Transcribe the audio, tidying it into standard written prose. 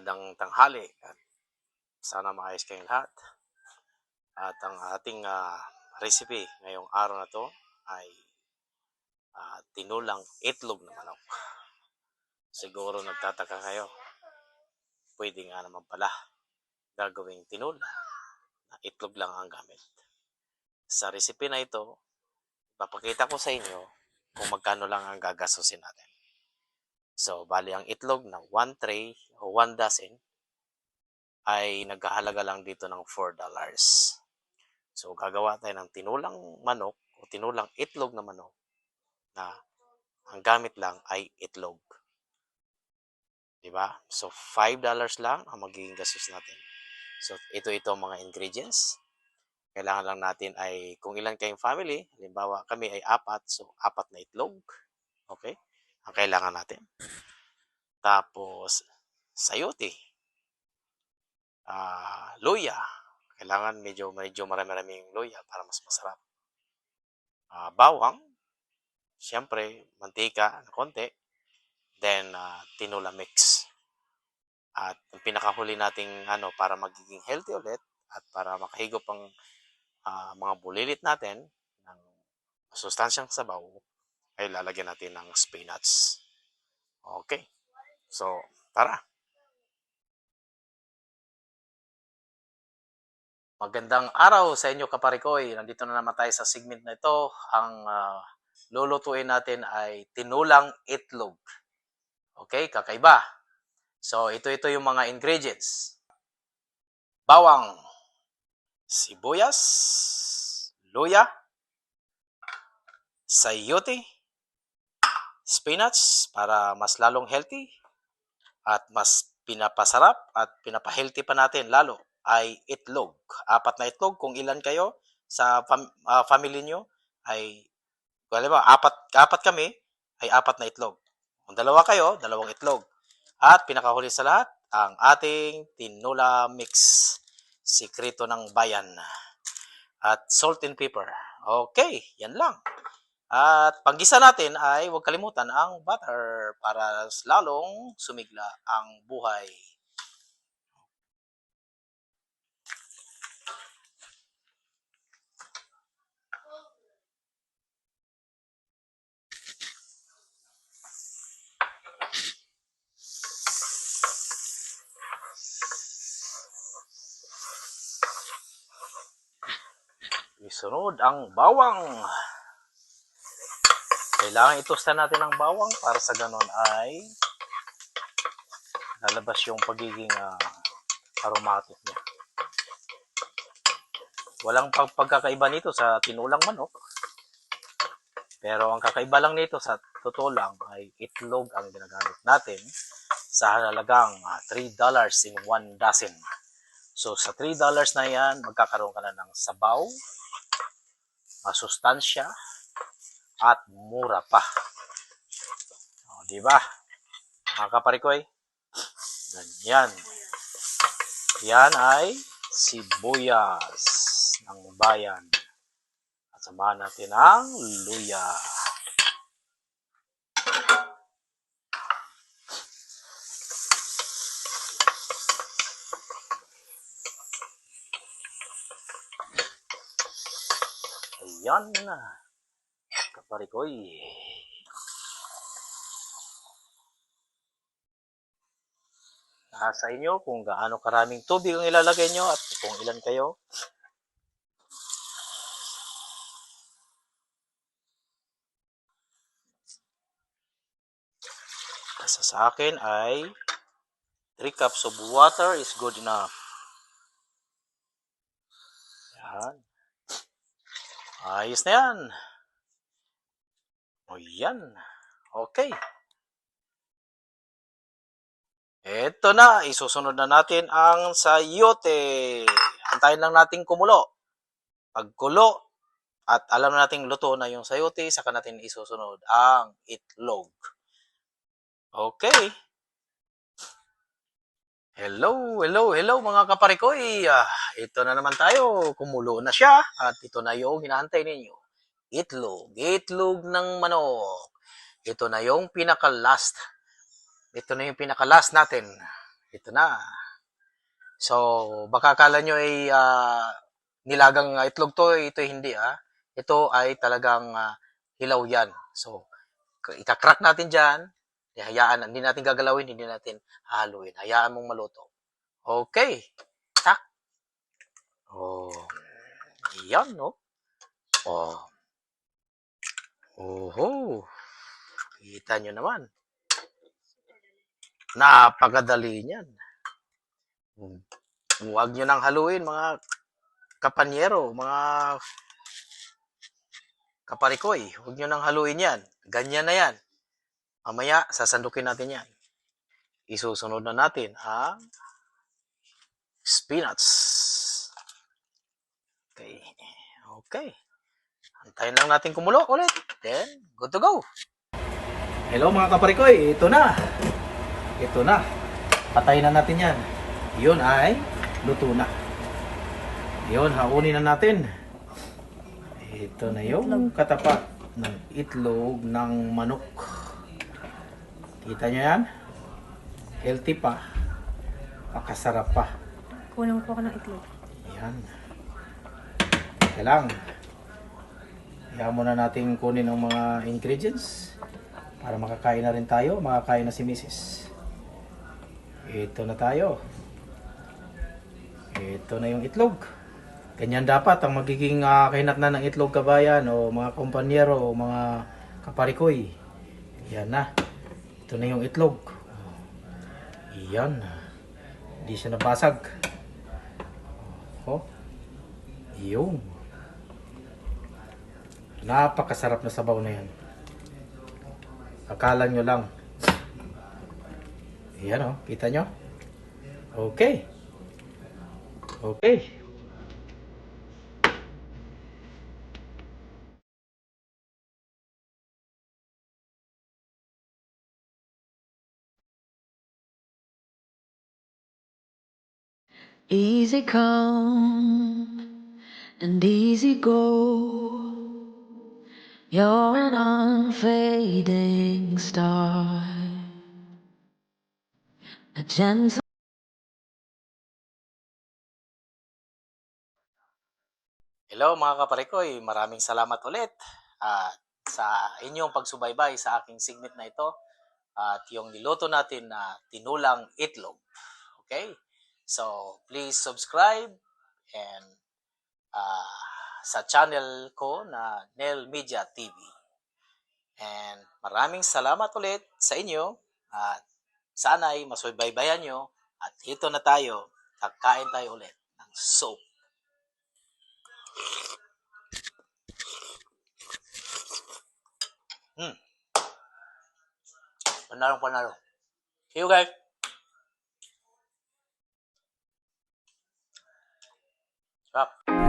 Magandang tanghali at sana maayos kayong lahat. At ang ating recipe ngayong araw na to ay tinulang itlog na manok. Siguro nagtataka kayo, pwede nga naman pala gagawing tinula na itlog lang ang gamit. Sa recipe na ito, papakita ko sa inyo kung magkano lang ang gagastusin natin. So, bali ang itlog na 1 tray o 1 dozen ay naghahalaga lang dito ng $4. So, gagawa tayo ng tinulang manok o tinulang itlog na manok na ang gamit lang ay itlog. Diba? So, $5 lang ang magiging gastos natin. So, ito ang mga ingredients. Kailangan lang natin ay, kung ilan kayong family, halimbawa kami ay 4, so 4 na itlog. Okay? Ang kailangan natin. Tapos, sayote. Luya. Kailangan medyo marami-raming luya para mas masarap. Bawang. Siyempre, mantika na konti. Then, tinola mix. At ang pinakahuli nating para magiging healthy ulit at para makahigop ang mga bulilit natin ng masustansyang sabaw ay lalagyan natin ng spinach. Okay. So, tara. Magandang araw sa inyo kaparikoy. Nandito na naman tayo sa segment na ito. Ang lulutuin natin ay tinulang itlog. Okay, kakaiba. So, ito yung mga ingredients. Bawang, sibuyas, luya, sayote, spinach para mas lalong healthy at mas pinapasarap at pinapahealthy pa natin lalo ay itlog. 4 na itlog kung ilan kayo sa family nyo ay, halimbawa, apat kami ay 4 na itlog. Kung 2 kayo, 2 itlog. At pinakahuli sa lahat, ang ating tinola mix. Sikreto ng bayan. At salt and pepper. Okay, yan lang. At panggisa natin ay huwag kalimutan ang butter para lalong sumigla ang buhay. Isunod ang bawang. Kailangan itosta natin ang bawang para sa ganon ay lalabas yung pagiging aromatic niya. Walang pagkakaiba nito sa tinulang manok. Pero ang kakaiba lang nito sa totoo lang ay itlog ang ginagamit natin sa halagang $3 in 1 dozen. So sa $3 na yan, magkakaroon ka na ng sabaw, masustansya, at mura pa. O, diba? Mga kaparikoy, ganyan. Yan ay sibuyas ng bayan. At samahan natin ang luya. Ayan na. Kaparikoy. Nasa inyo kung gaano karaming tubig ang ilalagay nyo at kung ilan kayo. Kasi sa akin ay 3 cups of water is good enough. Yan. Ayos na yan. O yan. Okay. Ito na. Isusunod na natin ang sayote. Antayin lang natin kumulo. Pagkulo at alam nating luto na yung sayote, saka natin isusunod ang itlog. Okay. Hello mga kaparikoy. Ito na naman tayo. Kumulo na siya at ito na yung hinaantay ninyo. Itlog ng manok. Ito na yung pinaka-last. Ito na yung pinaka-last natin. Ito na. So, baka akala nyo ay nilagang itlog to, ito hindi Ito ay talagang hilaw yan. So, ika-crack natin dyan, hayaan, hindi natin gagalawin, hindi natin hahaluin. Hayaan mong maluto. Okay. Tak. Oh, yan, no? Oh. Oho. Kita nyo naman. Napakadali niyan. Huwag nyo nang haluin, mga kapanyero, mga kaparikoy. Huwag nyo nang haluin yan. Ganyan na yan. Mamaya, sasandukin natin yan. Isusunod na natin ang spinach. Okay. Okay. Antayin lang natin kumulo ulit. Then, good to go. Hello mga kaparikoy. Ito na. Ito na. Patayin na natin yan. Yun ay luto na. Yun, haunin na natin. Ito na yung katapat ng itlog ng manok. Kita nyo yan? Healthy pa. Pakasarap pa. Kunin mo po ako ng itlog. Yan. Kaya lang. Hayaan muna natin kunin ang mga ingredients para makakain na rin tayo. Makakain na si Mrs. Ito na tayo. Ito na yung itlog. Ganyan dapat ang magiging kahinatnan ng itlog, kabayan o mga kompanyero o mga kaparikoy. Yan na. Ito na yung itlog. Yan. Hindi siya nabasag. Oh. Yung. Napakasarap na sabaw na yan. Akala nyo lang. Yan o. Kita nyo? Okay. Okay. Easy come and easy go. You're an unfading star. A gentle Hello mga kaparikoy. Maraming salamat ulit sa inyong pagsubaybay sa aking segment na ito. At yung niluto natin na tinulang itlog. Okay? So, please subscribe and sa channel ko na Nel Media TV. And maraming salamat ulit sa inyo at sana'y masubaybayan nyo at ito na tayo, kakain tayo ulit ng soup. Panalo. See you guys. Sarap.